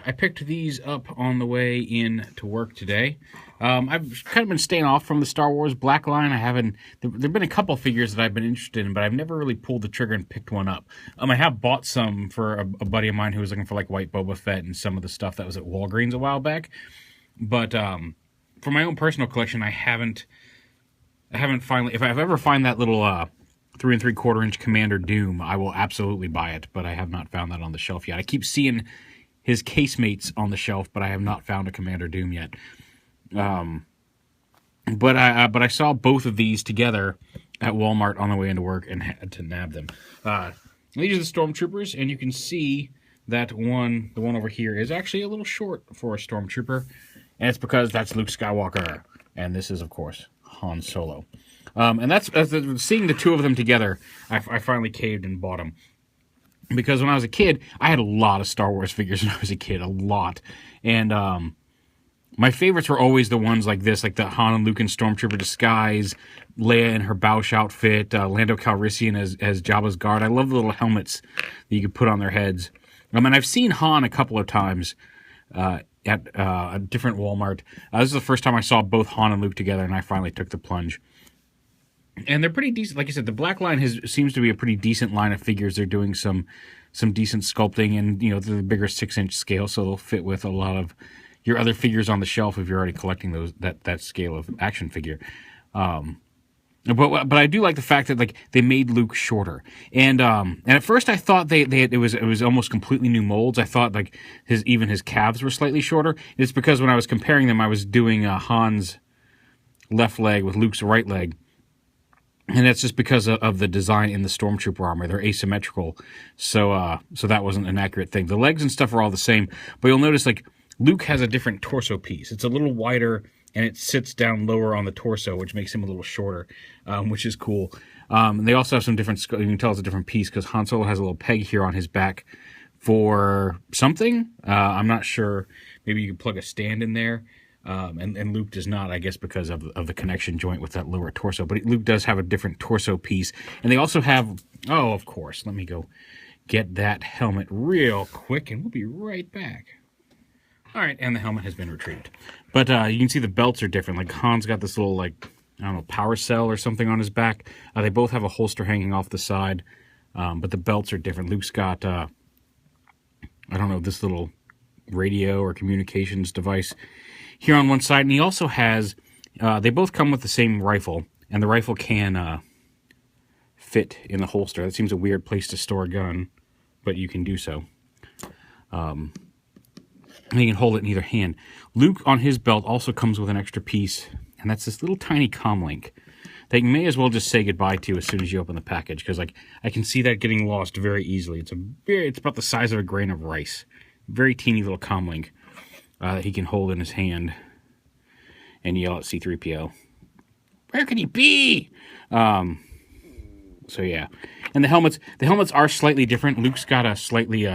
I picked these up on the way in to work today. I've kind of been staying off from the Star Wars Black line. There've been a couple figures that I've been interested in, but I've never really pulled the trigger and picked one up. I have bought some for a buddy of mine who was looking for like White Boba Fett and some of the stuff that was at Walgreens a while back. But for my own personal collection, I haven't finally. If I ever find that little 3 3/4 inch Commander Doom, I will absolutely buy it, but I have not found that on the shelf yet. I keep seeing his casemates on the shelf, but I have not found a Commander Doom yet. But I saw both of these together at Walmart on the way into work and had to nab them. These are the Stormtroopers, and you can see that the one over here is actually a little short for a Stormtrooper, and it's because that's Luke Skywalker, and this is, of course, Han Solo. And that's seeing the two of them together, I finally caved and bought them. Because when I was a kid, I had a lot of Star Wars figures when I was a kid, a lot. And my favorites were always the ones like this, like the Han and Luke in Stormtrooper disguise, Leia in her Bausch outfit, Lando Calrissian as Jabba's guard. I love the little helmets that you could put on their heads. And I've seen Han a couple of times at a different Walmart. This is the first time I saw both Han and Luke together, and I finally took the plunge. And they're pretty decent. Like I said, the Black line seems to be a pretty decent line of figures. They're doing some decent sculpting, and they're the bigger 6-inch scale, so they'll fit with a lot of your other figures on the shelf if you're already collecting that scale of action figure. But I do like the fact that like they made Luke shorter, and at first I thought it was almost completely new molds. I thought like his calves were slightly shorter. It's because when I was comparing them, I was doing Han's left leg with Luke's right leg. And that's just because of the design in the Stormtrooper armor. They're asymmetrical, so that wasn't an accurate thing. The legs and stuff are all the same, but you'll notice like Luke has a different torso piece. It's a little wider, and it sits down lower on the torso, which makes him a little shorter, which is cool. They also have some different. You can tell it's a different piece because Han Solo has a little peg here on his back for something. I'm not sure. Maybe you could plug a stand in there. And Luke does not, I guess, because of the connection joint with that lower torso. But Luke does have a different torso piece. And they also have, of course, let me go get that helmet real quick, and we'll be right back. All right, and the helmet has been retrieved. But you can see the belts are different. Like, Han's got this little, like, I don't know, power cell or something on his back. They both have a holster hanging off the side, but the belts are different. Luke's got, I don't know, this little radio or communications device here on one side, and he also has, they both come with the same rifle, and the rifle can fit in the holster. That seems a weird place to store a gun, but you can do so. And you can hold it in either hand. Luke, on his belt, also comes with an extra piece, and that's this little tiny comlink that you may as well just say goodbye to as soon as you open the package, because like I can see that getting lost very easily. It's about the size of a grain of rice. Very teeny little comlink. That he can hold in his hand and yell at C-3PO, "Where could he be?" So yeah, and the helmets are slightly different. Luke's got a slightly, you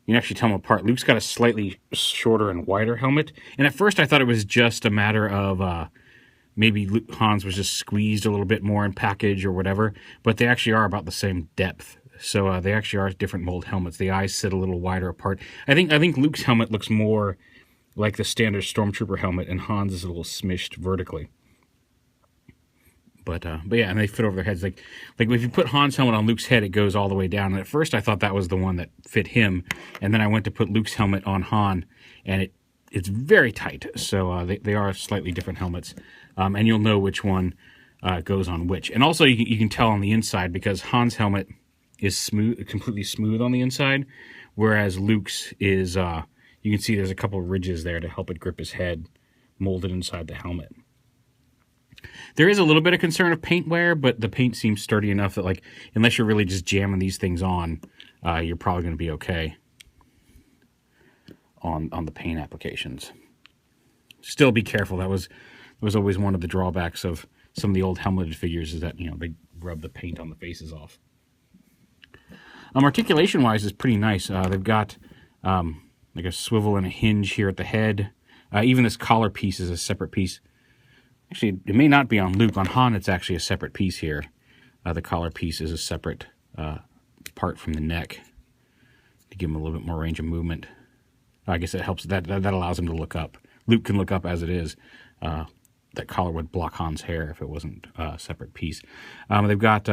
can actually tell them apart. Luke's got a slightly shorter and wider helmet, and at first I thought it was just a matter of maybe Han's was just squeezed a little bit more in package or whatever, but they actually are about the same depth. So they actually are different mold helmets. The eyes sit a little wider apart. I think Luke's helmet looks more like the standard Stormtrooper helmet, and Han's is a little smished vertically. But yeah, and they fit over their heads. Like if you put Han's helmet on Luke's head, it goes all the way down. And at first I thought that was the one that fit him, and then I went to put Luke's helmet on Han, and it's very tight. So they are slightly different helmets, and you'll know which one goes on which. And also you can tell on the inside because Han's helmet is smooth, completely smooth on the inside, whereas Luke's is, you can see there's a couple of ridges there to help it grip his head, molded inside the helmet. There is a little bit of concern of paint wear, but the paint seems sturdy enough that, like, unless you're really just jamming these things on, you're probably going to be okay on the paint applications. Still be careful. That was always one of the drawbacks of some of the old helmeted figures, is that, they rub the paint on the faces off. Articulation-wise is pretty nice. They've got like a swivel and a hinge here at the head. Even this collar piece is a separate piece. Actually, it may not be on Luke. On Han, it's actually a separate piece here. The collar piece is a separate part from the neck to give him a little bit more range of movement. I guess it helps. That allows him to look up. Luke can look up as it is. That collar would block Han's hair if it wasn't a separate piece. They've got,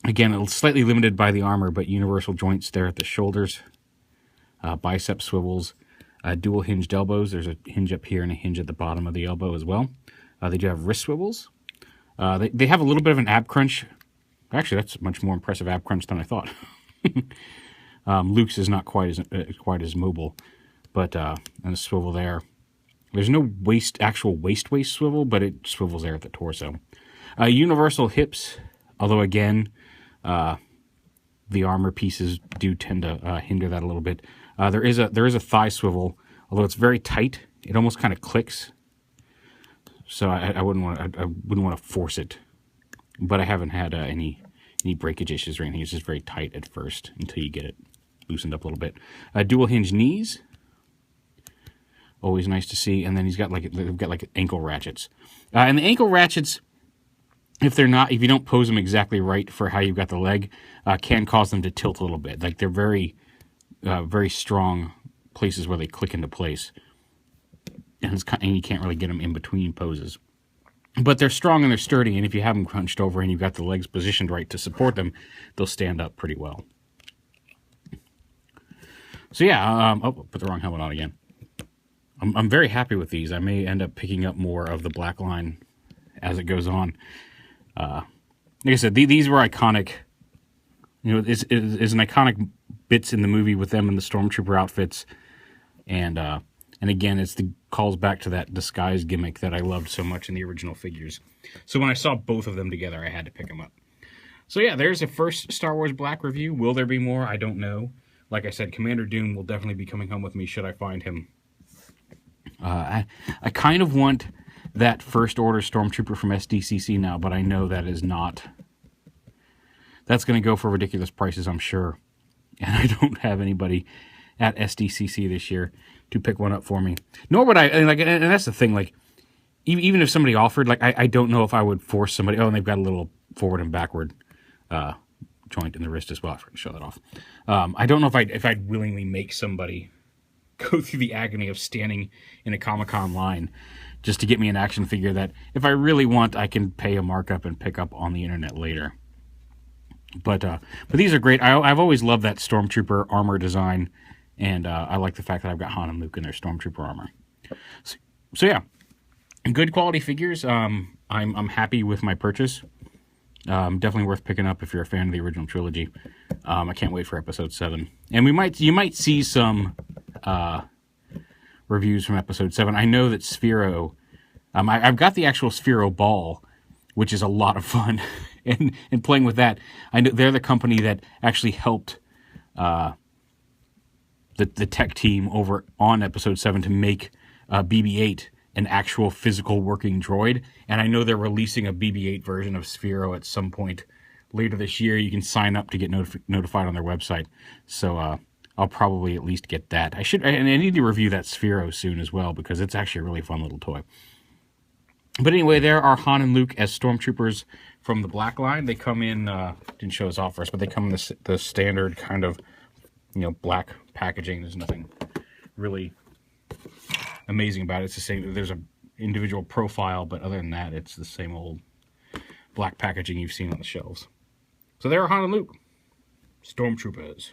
again, slightly limited by the armor, but universal joints there at the shoulders. Bicep swivels. Dual hinged elbows. There's a hinge up here and a hinge at the bottom of the elbow as well. They do have wrist swivels. They have a little bit of an ab crunch. Actually, that's much more impressive ab crunch than I thought. Luke's is not quite as mobile, but and a swivel there. There's no actual waist swivel, but it swivels there at the torso. Universal hips, although again, the armor pieces do tend to hinder that a little bit. There is a thigh swivel, although it's very tight. It almost kind of clicks. So I wouldn't want to force it, but I haven't had any breakage issues or anything. It's just very tight at first until you get it loosened up a little bit. Dual hinge knees, always nice to see. And then they've got like ankle ratchets, and the ankle ratchets, if you don't pose them exactly right for how you've got the leg, can cause them to tilt a little bit. Like they're very very strong places where they click into place. And you can't really get them in between poses. But they're strong and they're sturdy, and if you have them crunched over and you've got the legs positioned right to support them, they'll stand up pretty well. So yeah, put the wrong helmet on again. I'm very happy with these. I may end up picking up more of the black line as it goes on. Like I said, these were iconic. You know, is an iconic bits in the movie with them in the Stormtrooper outfits, and again, calls back to that disguise gimmick that I loved so much in the original figures. So when I saw both of them together, I had to pick them up. So yeah, there's a first Star Wars Black review. Will there be more? I don't know. Like I said, Commander Doom will definitely be coming home with me should I find him. I kind of want that First Order Stormtrooper from SDCC now, but I know that is not... That's going to go for ridiculous prices, I'm sure. And I don't have anybody at SDCC this year to pick one up for me. Nor would I, and that's the thing, like, even if somebody offered, like, I don't know if I would force somebody, and they've got a little forward and backward joint in the wrist as well. I forgot to show that off. I don't know if I'd willingly make somebody go through the agony of standing in a Comic-Con line just to get me an action figure that, if I really want, I can pay a markup and pick up on the internet later. But these are great. I've always loved that Stormtrooper armor design, and I like the fact that I've got Han and Luke in their Stormtrooper armor. So yeah, good quality figures. I'm happy with my purchase. Definitely worth picking up if you're a fan of the original trilogy. I can't wait for Episode 7, and you might see some reviews from Episode 7. I know that Sphero. I've got the actual Sphero ball, which is a lot of fun. And playing with that, I know they're the company that actually helped the tech team over on Episode 7 to make BB-8 an actual physical working droid. And I know they're releasing a BB-8 version of Sphero at some point later this year. You can sign up to get notified on their website. So I'll probably at least get that. And I need to review that Sphero soon as well, because it's actually a really fun little toy. But anyway, there are Han and Luke as Stormtroopers from the Black Line. They come in, didn't show us off first, but they come in the standard kind of, black packaging. There's nothing really amazing about it. It's the same. There's an individual profile, but other than that, it's the same old black packaging you've seen on the shelves. So there are Han and Luke, Stormtroopers.